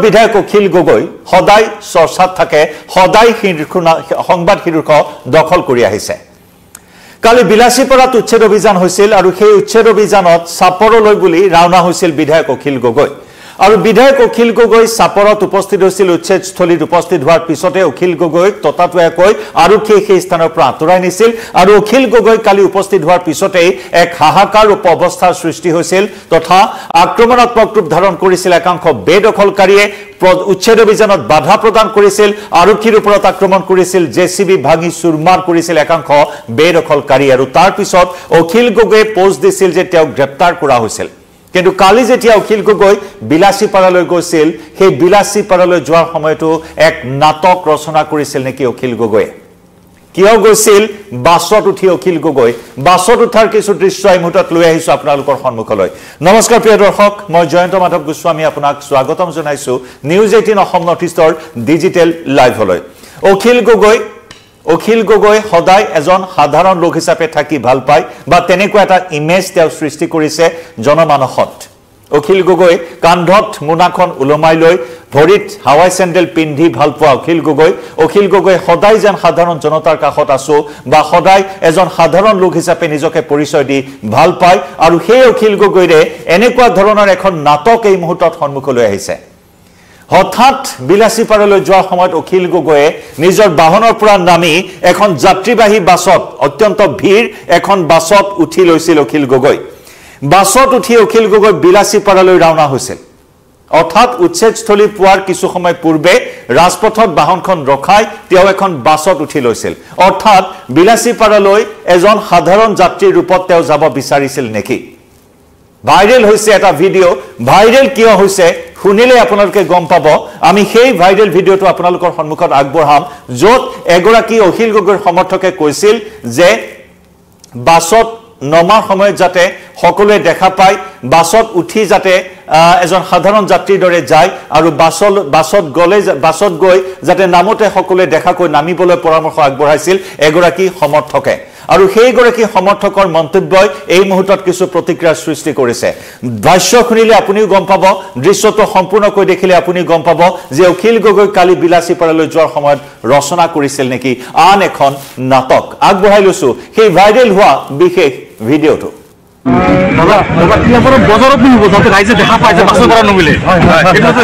বিধায়ক অখিল গগৈ সদায় চৰ্চাত থাকে, সদায় সংবাদ শীৰ্ষক দখল কৰি আহিছে। কালি বিলাসীপাৰাত উচ্ছেদ অভিযান হৈছিল আৰু সেই উচ্ছেদ অভিযানত চাপৰলৈ বুলি ৰাওনা হৈছিল বিধায়ক অখিল গগৈ। আৰু বিধায়ক অখিল গগৈ চাপৰত উপস্থিত হৈছিল। উচ্ছেদস্থলীত উপস্থিত হোৱাৰ পিছতে অখিল গগৈক ততাতৈয়াকৈ আৰক্ষীয়ে সেই স্থানৰ পৰা আঁতৰাই নিছিল আৰু অখিল গগৈ কালি উপস্থিত হোৱাৰ পিছতেই এক হাহাকাৰ অৱস্থাৰ সৃষ্টি হৈছিল তথা আক্ৰমণাত্মক ৰূপ ধাৰণ কৰিছিল একাংশ বেদখলকাৰীয়ে। উচ্ছেদ অভিযানত বাধা প্ৰদান কৰিছিল, আৰক্ষীৰ ওপৰত আক্ৰমণ কৰিছিল, জেচিবি ভাঙি চুৰমাৰ কৰিছিল একাংশ বেদখলকাৰী। আৰু তাৰ পিছত অখিল গগৈয়ে পোষ্ট দিছিল যে তেওঁক গ্ৰেপ্তাৰ কৰা হৈছিল। কিন্তু কালি যেতিয়া অখিল গগৈ বিলাসীপাৰালৈ গৈছিল, সেই বিলাসীপাৰালৈ যোৱাৰ সময়তো এক নাটক ৰচনা কৰিছিল নেকি অখিল গগৈয়ে? কিয় গৈছিল বাছত উঠি অখিল গগৈ? বাছত উঠাৰ কিছু দৃশ্য এই মুহূৰ্তত লৈ আহিছো আপোনালোকৰ সন্মুখলৈ। নমস্কাৰ প্ৰিয় দৰ্শক, মই জয়ন্ত মাধৱ গোস্বামী আপোনাক স্বাগতম জনাইছো নিউজ 18 অসম নৰ্থ ইষ্টৰ ডিজিটেল লাইভলৈ। অখিল গগৈ সদায় এজন সাধাৰণ লোক হিচাপে থাকি ভাল পায় বা তেনেকুৱা এটা ইমেজ তেওঁ সৃষ্টি কৰিছে জনমানসত। অখিল গগৈ কান্ধত মোনাখন ওলমাই লৈ ভৰিত হাৱাই চেণ্ডেল পিন্ধি ভাল পোৱা অখিল গগৈ সদায় যেন সাধাৰণ জনতাৰ কাষত আছো বা সদায় এজন সাধাৰণ লোক হিচাপে নিজকে পৰিচয় দি ভাল পায়। আৰু সেই অখিল গগৈৰে এনেকুৱা ধৰণৰ এখন নাটক এই মুহূৰ্তত সন্মুখলৈ আহিছে। হঠাৎ বিলাসীপাৰালৈ যোৱাৰ সময়ত অখিল গগৈয়ে নিজৰ বাহনৰ পৰা নামি এখন যাত্ৰীবাহী বাছত, অত্যন্ত ভিৰ এখন বাছত উঠি লৈছিল অখিল গগৈ। বাছত উঠি অখিল গগৈ বিলাসীপাৰালৈ ৰাওনা হৈছিল। অৰ্থাৎ উচ্ছেদস্থলী পোৱাৰ কিছু সময় পূৰ্বে ৰাজপথত বাহনখন ৰখাই তেওঁ এখন বাছত উঠি লৈছিল। অৰ্থাৎ বিলাসীপাৰালৈ এজন সাধাৰণ যাত্ৰীৰ ৰূপত তেওঁ যাব বিচাৰিছিল নেকি? ভাইৰেল হৈছে এটা ভিডিঅ'। ভাইৰেল কিয় হৈছে শুনিলে আপোনালোকে গম পাব। আমি সেই ভাইৰেল ভিডিঅ'টো আপোনালোকৰ সন্মুখত আগবঢ়াম, য'ত এগৰাকী অখিল গগৈৰ সমৰ্থকে কৈছিল যে বাছত নমাৰ সময়ত যাতে সকলোৱে দেখা পায়, বাছত উঠি যাতে এজন সাধাৰণ যাত্ৰীৰ দৰে যায় আৰু বাছত গৈ যাতে নামতে সকলোৱে দেখাকৈ নামিবলৈ পৰামৰ্শ আগবঢ়াইছিল এগৰাকী সমৰ্থকে। আৰু সেইগৰাকী সমৰ্থকৰ মন্তব্যই এই মুহূৰ্তত কিছু প্ৰতিক্ৰিয়াৰ সৃষ্টি কৰিছে। ভাষ্য শুনিলে আপুনিও গম পাব, দৃশ্যটো সম্পূৰ্ণকৈ দেখিলে আপুনি গম পাব যে অখিল গগৈ কালি বিলাসীপাৰালৈ যোৱাৰ সময়ত ৰচনা কৰিছিল নেকি আন এখন নাটক। আগবঢ়াই লৈছো সেই ভাইৰেল হোৱা বিশেষ ভিডিঅ'টো। বজাৰত নিব যাতে ৰাইজে দেখা পায় যে বাছৰ পৰা নমিলে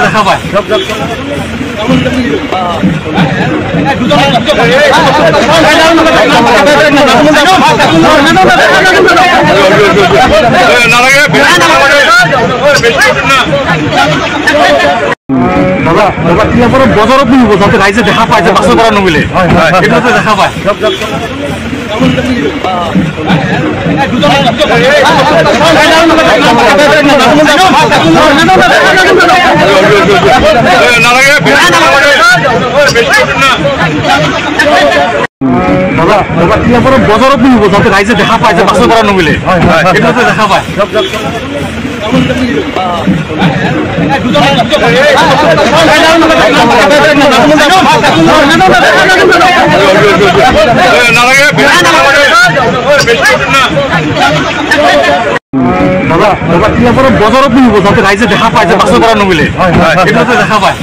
দেখা পায়। বজাৰত নিব যাতে ৰাইজে দেখা পায় যে বাছৰ পৰা নমিলে দেখা পায়। বজাৰত নিব যাতে ৰাইজে দেখা পায় যে বাছৰ পৰা নমিলে দেখা পায়। বজাৰত নিব যাতে ৰাইজে দেখা পায় যে বাছৰ পৰা নমিলে দেখা পায়।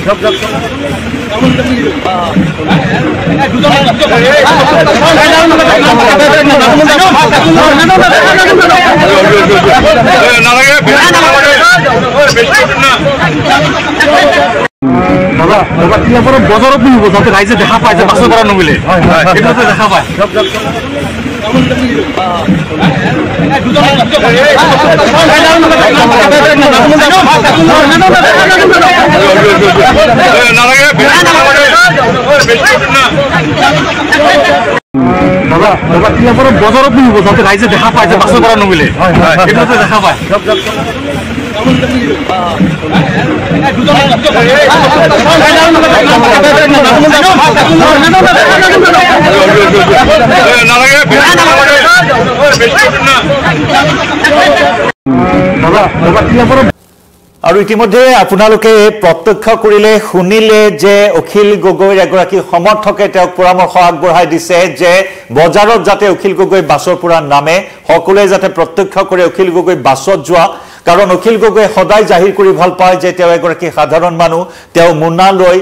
বজাৰত নিব যাতে ৰাইজে দেখা পায় যে বাছৰ পৰা নমিলে দেখা পায়। বজাৰত নিব যাতে ৰাইজে দেখা পায় যে বাছৰ পৰা নমিলে দেখা পায়। আৰু ইতিমধ্যে আপোনালোকে প্ৰত্যক্ষ কৰিলে শুনিলে যে অখিল গগৈৰ এগৰাকী সমৰ্থকে তেওঁক পৰামৰ্শ আগবঢ়াই দিছে যে বজাৰত যাতে অখিল গগৈ বাছৰ পৰা নামে, সকলোৱে যাতে প্ৰত্যক্ষ কৰে অখিল গগৈ বাছত যোৱা, কাৰণ অখিল গগৈয়ে সদায় জাহিৰ কৰি ভাল পায় যে তেওঁ এগৰাকী সাধাৰণ মানুহ তেওঁ মুন্না লৈ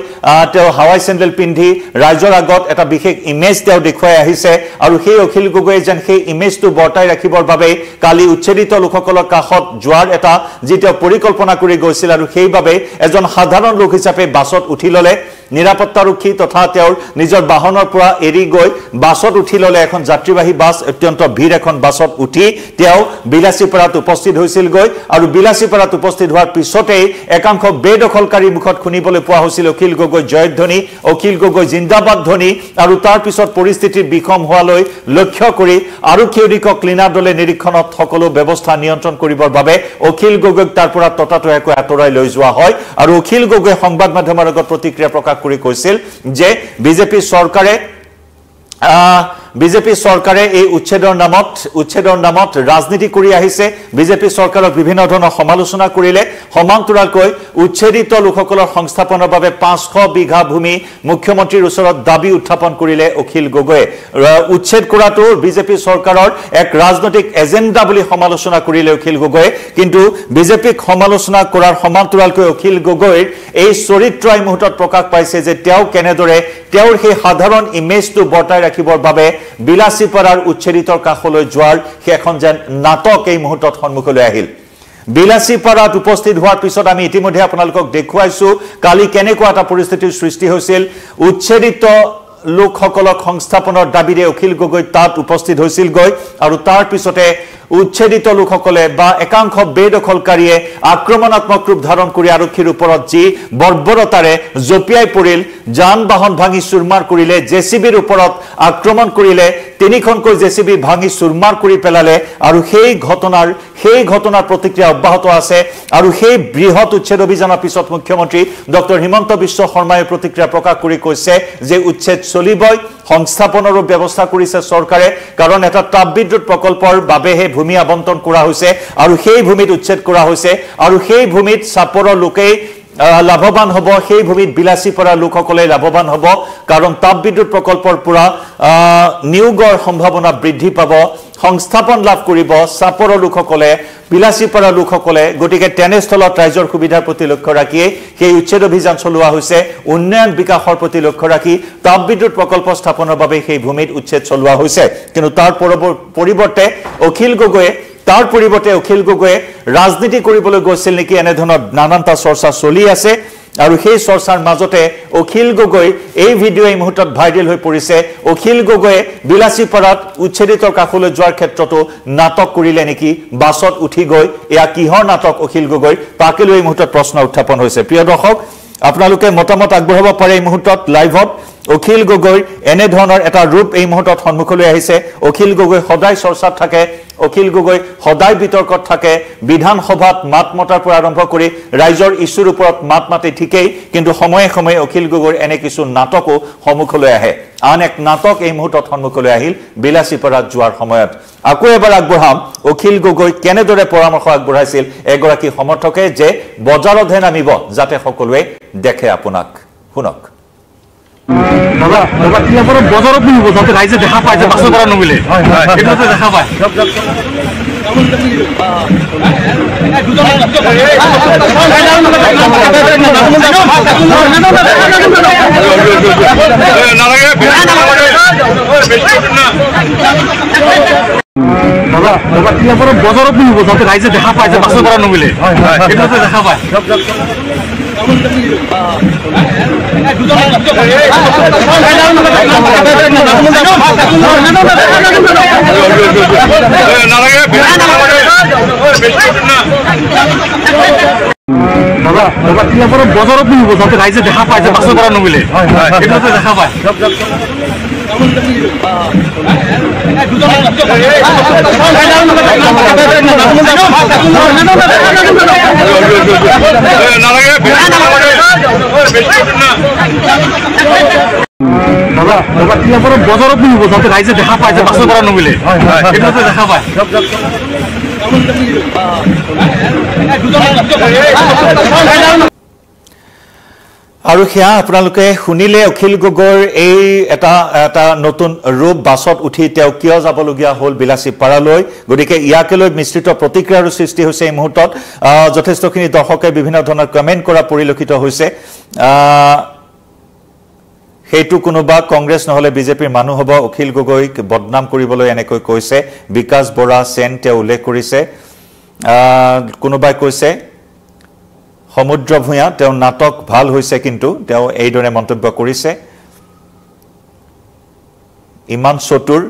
তেওঁ হাৱাই চেণ্ডেল পিন্ধি ৰাইজৰ আগত এটা বিশেষ ইমেজ তেওঁ দেখুৱাই আহিছে আৰু সেই অখিল গগৈয়ে যেন সেই ইমেজটো বৰ্তাই ৰাখিবৰ বাবে কালি উচ্ছেদিত লোকসকলৰ কাষত যোৱাৰ এটা যি তেওঁ পৰিকল্পনা কৰি গৈছিল আৰু সেইবাবে এজন সাধাৰণ লোক হিচাপে বাছত উঠি ল'লে নিৰাপত্তাৰক্ষী তথা তেওঁৰ নিজৰ বাহনৰ পৰা এৰি গৈ বাছত উঠি ল'লে এখন যাত্ৰীবাহী বাছ অত্যন্ত ভিৰ এখন বাছত উঠি তেওঁ বিলাসীপাৰাত উপস্থিত হৈছিল গৈ আৰু বিলাসীপাৰাত উপস্থিত হোৱাৰ পিছতেই একাংশ বেদখলকাৰী মুখত শুনিবলৈ পোৱা হৈছিল অখিল গগৈ জয়ধ্বনি অখিল গগৈ জিন্দাবাদ ধ্বনি আৰু তাৰ পিছত পৰিস্থিতিৰ বিষম হোৱালৈ লক্ষ্য কৰি আৰক্ষী অধীক্ষক ক্লিনাৰ দলে নিৰীক্ষণত সকলো ব্যৱস্থা নিয়ন্ত্ৰণ কৰিবৰ বাবে অখিল গগৈক তাৰ পৰা ততাতৈয়াকৈ আঁতৰাই লৈ যোৱা হয় আৰু অখিল গগৈ সংবাদ মাধ্যমৰ আগত প্ৰতিক্ৰিয়া প্ৰকাশ কৰি কৈছিল যে বিজেপি চৰকাৰে এই উচ্ছেদৰ নামত ৰাজনীতি কৰি আহিছে বিজেপি চৰকাৰক বিভিন্ন ধৰণৰ সমালোচনা কৰিলে সমান্তৰালকৈ উচ্ছেদিত লোকসকলৰ সংস্থাপনৰ বাবে 500 বিঘা ভূমি মুখ্যমন্ত্ৰীৰ ওচৰত দাবী উত্থাপন কৰিলে অখিল গগৈয়ে উচ্ছেদ কৰাটো বিজেপি চৰকাৰৰ এক ৰাজনৈতিক এজেণ্ডা বুলি সমালোচনা কৰিলে অখিল গগৈয়ে কিন্তু বিজেপিক সমালোচনা কৰাৰ সমান্তৰালকৈ অখিল গগৈৰ এই চৰিত্ৰ এই মুহূৰ্তত প্ৰকাশ পাইছে যে তেওঁ কেনেদৰে তেওঁৰ সেই সাধাৰণ ইমেজটো বৰ্তাই ৰাখিবৰ বাবে বিলাসীপাৰাৰ উচ্ছেদিতৰ কাষলৈ যোৱাৰ সেইখন যেন নাটক এই মুহূৰ্তত সন্মুখলৈ আহিল বিলাসীপাৰাত উপস্থিত হোৱাৰ পিছত আমি ইতিমধ্যে আপোনালোকক দেখুৱাইছো কালি কেনেকুৱা এটা পৰিস্থিতিৰ সৃষ্টি হৈছিল উচ্ছেদিত লোকসকলক সংস্থাপনৰ দাবীৰে অখিল গগৈ তাত উপস্থিত হৈছিল গৈ আৰু তাৰ পিছতে উচ্ছেদিত লোকসকলে বা একাংশ বেদখলকাৰীয়ে আক্ৰমণাত্মক ৰূপ ধাৰণ কৰি আৰক্ষীৰ ওপৰত যি বৰ্বৰতাৰে জপিয়াই পৰিল যান বাহন ভাঙি চুৰমাৰ কৰিলে জেচিবিৰ ওপৰত আক্ৰমণ কৰিলে তিনিখনকৈ জেচিবি ভাঙি চুৰমাৰ কৰি পেলালে আৰু সেই ঘটনাৰ প্ৰতিক্ৰিয়া অব্যাহত আছে আৰু সেই বৃহৎ উচ্ছেদ অভিযানৰ পিছত মুখ্যমন্ত্ৰী ডক্টৰ হিমন্ত বিশ্ব শৰ্মাই প্ৰতিক্ৰিয়া প্ৰকাশ কৰি কৈছে যে উচ্ছেদ চলিবই সংস্থাপনৰো ব্যৱস্থা কৰিছে চৰকাৰে কাৰণ এটা তাপবিদ্যুৎ প্ৰকল্পৰ বাবেহে ভূমি আবণ্টন কৰা হৈছে আৰু সেই ভূমিত উচ্ছেদ কৰা হৈছে আৰু সেই ভূমিত চাপৰৰ লোকেই লাভবান হ'ব সেই ভূমিত বিলাসীপাৰা লোকসকলে লাভবান হ'ব কাৰণ তাপবিদ্যুৎ প্ৰকল্পৰ পৰা নিয়োগৰ সম্ভাৱনা বৃদ্ধি পাব সংস্থাপন লাভ কৰিব চাপৰৰ লোকসকলে বিলাসীপাৰা লোকসকলে গতিকে তেনেস্থলত ৰাইজৰ সুবিধাৰ প্ৰতি লক্ষ্য ৰাখিয়ে সেই উচ্ছেদ অভিযান চলোৱা হৈছে উন্নয়ন বিকাশৰ প্ৰতি লক্ষ্য ৰাখি তাপবিদ্যুৎ প্ৰকল্প স্থাপনৰ বাবে সেই ভূমিত উচ্ছেদ চলোৱা হৈছে কিন্তু তাৰ পৰিৱৰ্তে অখিল গগৈয়ে ৰাজনীতি কৰিবলৈ গৈছিল নেকি এনে ধৰণৰ নানানটা চৰ্চা চলি আছে আৰু সেই চৰ্চাৰ মাজতে অখিল গগৈ এই ভিডিঅ' এই মুহূৰ্তত ভাইৰেল হৈ পৰিছে অখিল গগৈয়ে বিলাসীপাৰাত উচ্ছেদিতৰ কাষলৈ যোৱাৰ ক্ষেত্ৰতো নাটক কৰিলে নেকি বাছত উঠি গৈ এয়া কিহৰ নাটক অখিল গগৈ তাকে লৈ এই মুহূৰ্তত প্ৰশ্ন উত্থাপন হৈছে প্ৰিয় দৰ্শক আপোনালোকে মতামত আগবঢ়াব পাৰে এই মুহূৰ্তত লাইভত অখিল গগৈৰ এনে ধৰণৰ এটা ৰূপ এই মুহূৰ্তত সন্মুখলৈ আহিছে অখিল গগৈ সদায় চৰ্চাত থাকে অখিল গগৈ সদায় বিতৰ্কত থাকে বিধানসভাত মাত মতাৰ পৰা আৰম্ভ কৰি ৰাইজৰ ইছ্যুৰ ওপৰত মাত মাতে ঠিকেই কিন্তু সময়ে সময়ে অখিল গগৈৰ এনে কিছু নাটকো সন্মুখলৈ আহে আন এক নাটক এই মুহূৰ্তত সন্মুখলৈ আহিল বিলাসীপাৰাত যোৱাৰ সময়ত আকৌ এবাৰ আগবঢ়াম অখিল গগৈ কেনেদৰে পৰামৰ্শ আগবঢ়াইছিল এগৰাকী সমৰ্থকে যে বজাৰতহে নামিব যাতে সকলোৱে দেখে আপোনাক শুনক দাদা কি আপোনাৰ বজাৰত নিব যাতে ৰাইজে দেখা পায় যে বাছৰ পৰা নমিলে এইটো দেখা পায় দাদা কি আপোনাৰ বজাৰত নিব যাতে ৰাইজে দেখা পায় যে বাছৰ পৰা নমিলে এইটো দেখা পায় দাদা কি আপোনাৰ বজাৰত নিব যাতে ৰাইজে দেখা পায় যে বাছৰ পৰা নমিলে এইটো দেখা পায় দাদা কি আপোনাৰ বজাৰত নিব যাতে ৰাইজে দেখা পায় যে বাছৰ পৰা নমিলে এইটো দেখা পায় আৰু সেয়া আপোনালোকে শুনিলে অখিল গগৈৰ এই এটা নতুন ৰূপ বাছত উঠি তেওঁ কিয় যাবলগীয়া হ'ল বিলাসী পাৰালৈ গতিকে ইয়াকে লৈ মিশ্ৰিত প্ৰতিক্ৰিয়াৰ সৃষ্টি হৈছে এই মুহূৰ্তত যথেষ্টখিনি দৰ্শকে বিভিন্ন ধৰণৰ কমেণ্ট কৰা পৰিলক্ষিত হৈছে সেইটো কোনোবা কংগ্ৰেছ নহলে বিজেপিৰ মানুহ হ'ব অখিল গগৈক বদনাম কৰিবলৈ এনেকৈ কৈছে বিকাশ বৰা সেন তেওঁ উল্লেখ কৰিছে কোনোবাই কৈছে সমুদ্ৰ ভূঞা তেওঁ নাটক ভাল হৈছে কিন্তু তেওঁ এইদৰে মন্তব্য কৰিছে ইমান চতুৰ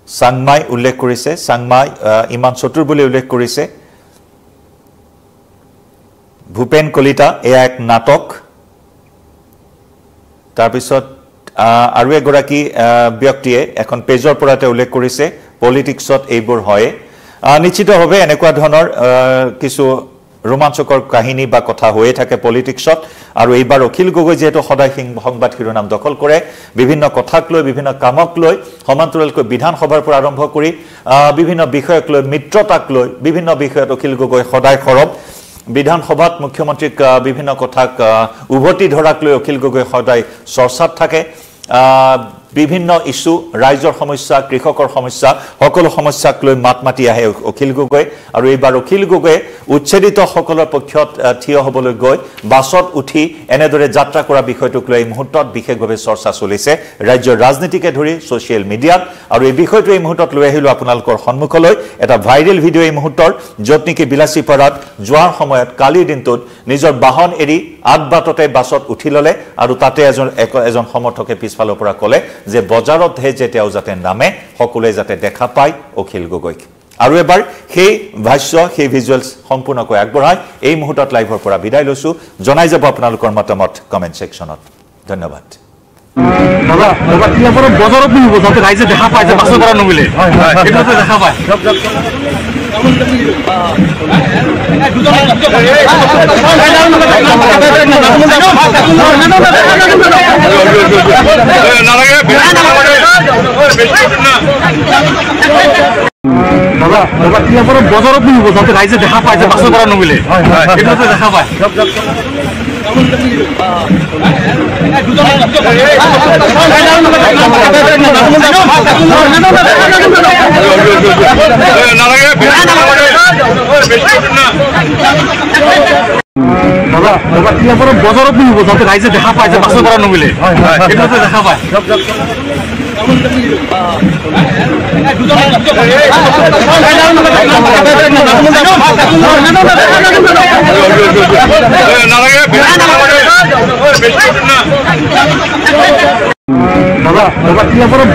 সাংমাই উল্লেখ কৰিছে সাংমাই ইমান চতুৰ বুলি উল্লেখ কৰিছে ভূপেন কলিতা এয়া এক নাটক তাৰ পিছত আৰু এগৰাকী ব্যক্তিয়ে এখন পেজৰ পৰা তেওঁ উল্লেখ কৰিছে পলিটিক্সত এইবোৰ হয় নিশ্চিতভাৱে এনেকুৱা ধৰণৰ কিছু ৰোমাঞ্চকৰ কাহিনী বা কথা হৈয়ে থাকে পলিটিক্সত আৰু এইবাৰ অখিল গগৈ যেহেতু সদায় সংবাদ শিৰোনাম দখল কৰে বিভিন্ন কথাক লৈ বিভিন্ন কামক লৈ সমান্তৰালকৈ বিধানসভাৰ পৰা আৰম্ভ কৰি বিভিন্ন বিষয়ক লৈ মিত্ৰতাক লৈ বিভিন্ন বিষয়ত অখিল গগৈ সদায় খৰব বিধানসভাত মুখ্যমন্ত্ৰীক বিভিন্ন কথাক উভতি ধৰাক লৈ অখিল গগৈ সদায় চৰ্চাত থাকে বিভিন্ন ইস্যু ৰাইজৰ সমস্যা কৃষকৰ সমস্যা সকলো সমস্যাক লৈ মাত মাতি আহে অখিল গগৈ আৰু এইবাৰ অখিল গগৈ উচ্ছেদিত সকলৰ পক্ষত থিয় হ'বলৈ গৈ বাছত উঠি এনেদৰে যাত্ৰা কৰা বিষয়টোক লৈ এই মুহূৰ্তত বিশেষভাৱে চৰ্চা চলিছে ৰাজ্যৰ ৰাজনীতিকে ধৰি ছ'চিয়েল মিডিয়াত আৰু এই বিষয়টো এই মুহূৰ্তত লৈ আহিলো আপোনালোকৰ সন্মুখলৈ এটা ভাইৰেল ভিডিঅ' এই মুহূৰ্তৰ য'ত নেকি বিলাসী পাৰাত যোৱাৰ সময়ত কালিৰ দিনটোত নিজৰ বাহন এৰি আগবাটতে বাছত উঠি ল'লে আৰু তাতে এজন সমৰ্থকে পিছফালৰ পৰা ক'লে যে বজাৰতহে যে তেওঁ যাতে নামে সকলোৱে যাতে দেখা পায় অখিল গগৈক আৰু এবাৰ সেই ভাষ্য সেই ভিজুৱেলছ সম্পূৰ্ণকৈ আগবঢ়াই এই মুহূৰ্তত লাইভৰ পৰা বিদায় লৈছো জনাই যাব আপোনালোকৰ মতামত কমেণ্ট ছেকশ্যনত ধন্যবাদ বজাৰত নিব যাতে ৰাইজে দেখা পায় যে বাছৰ পৰা নমিলে সেইটো দেখা পায় বজাৰত নিব যাতে ৰাইজে দেখা পায় যে বাছৰ পৰা নমিলে সেইটো দেখা পায় বজাৰত নিব যাতে ৰাইজে দেখা পায় যে বাছৰ পৰা নমিলে সেইটো দেখা পায়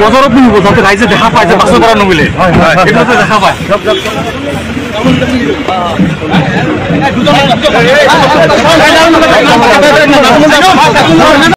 বজাৰত নিব যাতে ৰাইজে দেখা পায় যে বাছৰ পৰা নমিলে সেইটো দেখা পায়